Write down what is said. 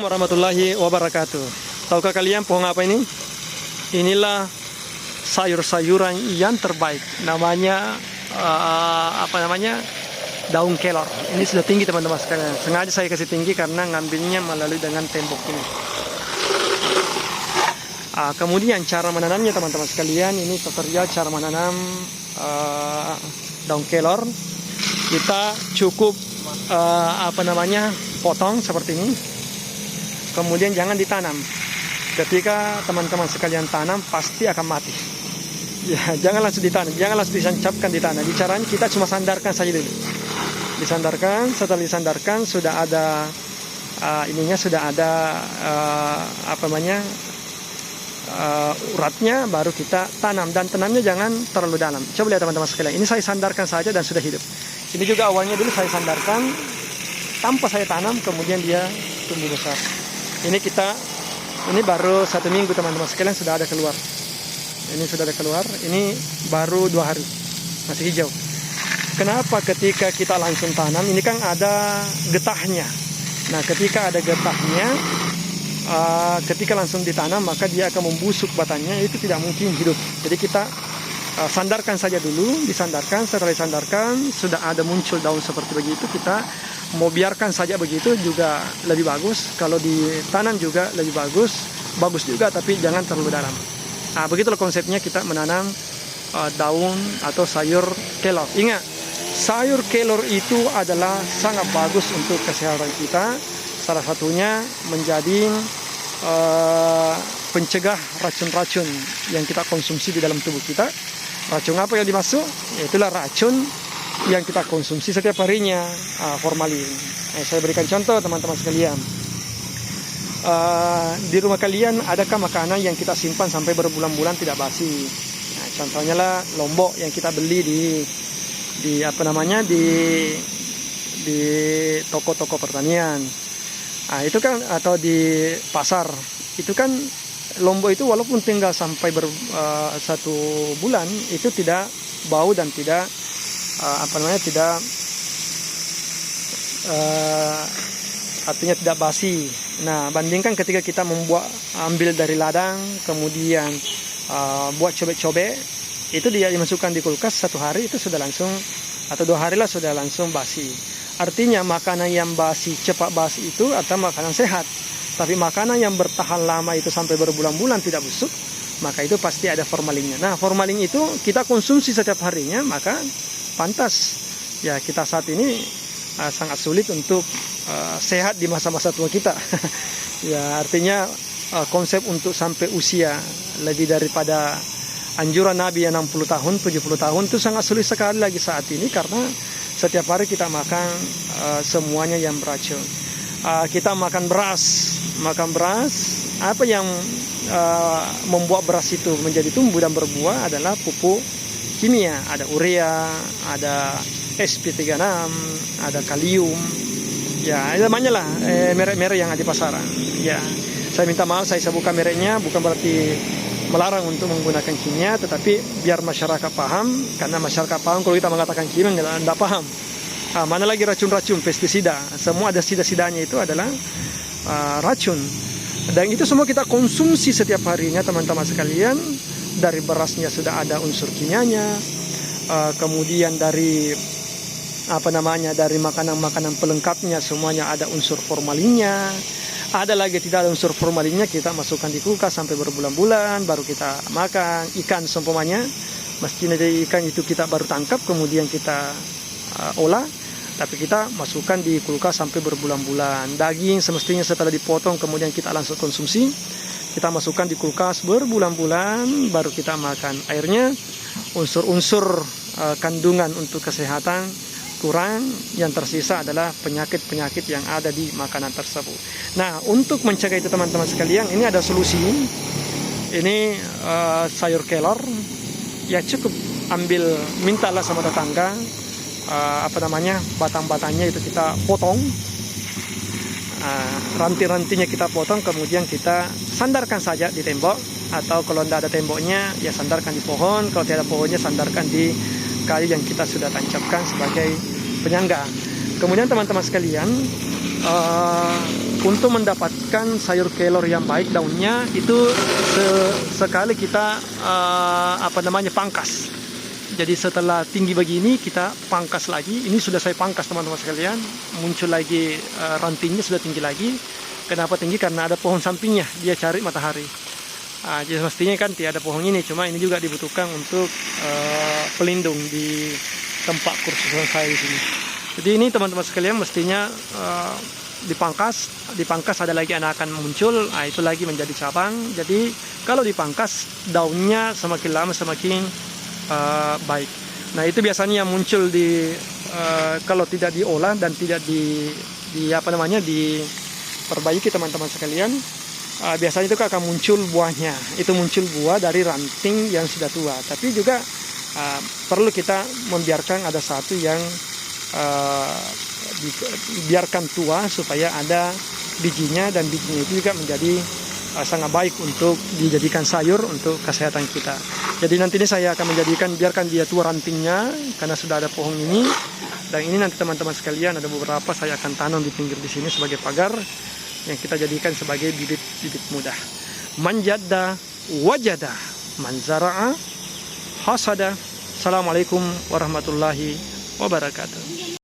Warahmatullahi wabarakatuh. Tahukah kalian pohon apa ini? Inilah sayur-sayuran yang terbaik. Namanya daun kelor. Ini sudah tinggi teman-teman sekalian. Sengaja saya kasih tinggi karena ngambilnya melalui dengan tembok ini. Kemudian cara menanamnya teman-teman sekalian, ini tutorial cara menanam daun kelor. Kita cukup potong seperti ini. Kemudian jangan ditanam. Ketika teman-teman sekalian tanam pasti akan mati. Ya, jangan langsung ditanam, jangan langsung disancapkan di tanah. Caranya kita cuma sandarkan saja dulu. Disandarkan, setelah disandarkan sudah ada uratnya, baru kita tanam, dan tanamnya jangan terlalu dalam. Coba lihat teman-teman sekalian. Ini saya sandarkan saja dan sudah hidup. Ini juga awalnya dulu saya sandarkan tanpa saya tanam, kemudian dia tumbuh besar. Ini baru 1 minggu teman-teman sekalian sudah ada keluar. Ini sudah ada keluar. Ini baru 2 hari, masih hijau. Kenapa ketika kita langsung tanam, ini kan ada getahnya. Nah, ketika ada getahnya, ketika langsung ditanam maka dia akan membusuk batangnya, itu tidak mungkin hidup. Jadi kita sandarkan saja dulu, disandarkan. Setelah disandarkan sudah ada muncul daun seperti begitu, kita mau biarkan saja begitu juga lebih bagus. Kalau ditanam juga lebih bagus juga, tapi jangan terlalu dalam. Begitulah konsepnya kita menanam daun atau sayur kelor. Ingat, sayur kelor itu adalah sangat bagus untuk kesehatan kita. Salah satunya menjadi pencegah racun-racun yang kita konsumsi di dalam tubuh kita. Racun apa yang dimasuk? Itulah racun yang kita konsumsi setiap harinya, formalin. Saya berikan contoh teman-teman sekalian. Di rumah kalian adakah makanan yang kita simpan sampai berbulan-bulan tidak basi? Nah, contohnya lah lombok yang kita beli di toko-toko pertanian. Itu kan, atau di pasar. Itu kan lombok itu walaupun tinggal sampai 1 bulan itu tidak bau dan tidak artinya tidak basi. Nah, bandingkan ketika kita ambil dari ladang, kemudian buat cobek-cobek, itu dia dimasukkan di kulkas 1 hari itu sudah langsung, atau 2 hari lah sudah langsung basi. Artinya makanan yang basi, cepat basi itu atau makanan sehat. Tapi makanan yang bertahan lama itu sampai berbulan-bulan tidak busuk, maka itu pasti ada formalinnya. Nah, formalin itu kita konsumsi setiap harinya, maka pantas ya kita saat ini sangat sulit untuk sehat di masa-masa tua kita. Ya, artinya konsep untuk sampai usia lebih daripada anjuran Nabi yang 60 tahun, 70 tahun itu sangat sulit sekali lagi saat ini, karena setiap hari kita makan semuanya yang beracun. Kita makan beras. Apa yang membuat beras itu menjadi tumbuh dan berbuah adalah pupuk kimia. Ada urea, ada SP36, ada kalium. Ya, namanya lah merek-merek yang ada di pasaran. Ya, saya minta maaf saya sebutkan mereknya, bukan berarti melarang untuk menggunakan kimia, tetapi biar masyarakat paham. Karena masyarakat paham kalau kita mengatakan kimia nggak paham. Mana lagi racun-racun, pestisida, semua ada sida-sidanya, itu adalah racun. Dan itu semua kita konsumsi setiap harinya teman-teman sekalian. Dari berasnya sudah ada unsur kimianya, kemudian dari dari makanan-makanan pelengkapnya semuanya ada unsur formalinnya. Ada lagi tidak ada unsur formalinnya, kita masukkan di kulkas sampai berbulan-bulan baru kita makan. Ikan seumpamanya, mestinya dari ikan itu kita baru tangkap kemudian kita olah, tapi kita masukkan di kulkas sampai berbulan-bulan. Daging semestinya setelah dipotong kemudian kita langsung konsumsi, kita masukkan di kulkas berbulan-bulan baru kita makan. Akhirnya unsur-unsur kandungan untuk kesehatan kurang, yang tersisa adalah penyakit-penyakit yang ada di makanan tersebut. Nah, untuk mencegah itu teman-teman sekalian, ini ada solusi. Ini sayur kelor, ya cukup mintalah sama tetangga, batang-batangnya itu kita potong, ranting-rantingnya kita potong, kemudian kita sandarkan saja di tembok, atau kalau tidak ada temboknya ya sandarkan di pohon, kalau tidak ada pohonnya sandarkan di kayu yang kita sudah tancapkan sebagai penyangga. Kemudian teman-teman sekalian, untuk mendapatkan sayur kelor yang baik daunnya itu sekali kita pangkas. Jadi setelah tinggi begini kita pangkas lagi. Ini sudah saya pangkas teman-teman sekalian. Muncul lagi rantingnya sudah tinggi lagi. Kenapa tinggi? Karena ada pohon sampingnya. Dia cari matahari. Jadi mestinya kan tidak ada pohon ini. Cuma ini juga dibutuhkan untuk pelindung di tempat kursusan saya di sini. Jadi ini teman-teman sekalian mestinya dipangkas ada lagi anakan muncul. Itu lagi menjadi cabang. Jadi kalau dipangkas daunnya semakin lama semakin baik. Nah itu biasanya yang muncul kalau tidak diolah dan tidak diperbaiki teman-teman sekalian, biasanya itu akan muncul buahnya. Itu muncul buah dari ranting yang sudah tua. Tapi juga perlu kita membiarkan ada satu yang dibiarkan tua supaya ada bijinya, dan bijinya itu juga menjadi sangat baik untuk dijadikan sayur untuk kesehatan kita. Jadi nanti ini saya akan biarkan dia tua rantingnya karena sudah ada pohon ini. Dan ini nanti teman-teman sekalian ada beberapa saya akan tanam di pinggir di sini sebagai pagar yang kita jadikan sebagai bibit-bibit muda. Manjada wajada, manzara'a hasada. Assalamualaikum warahmatullahi wabarakatuh.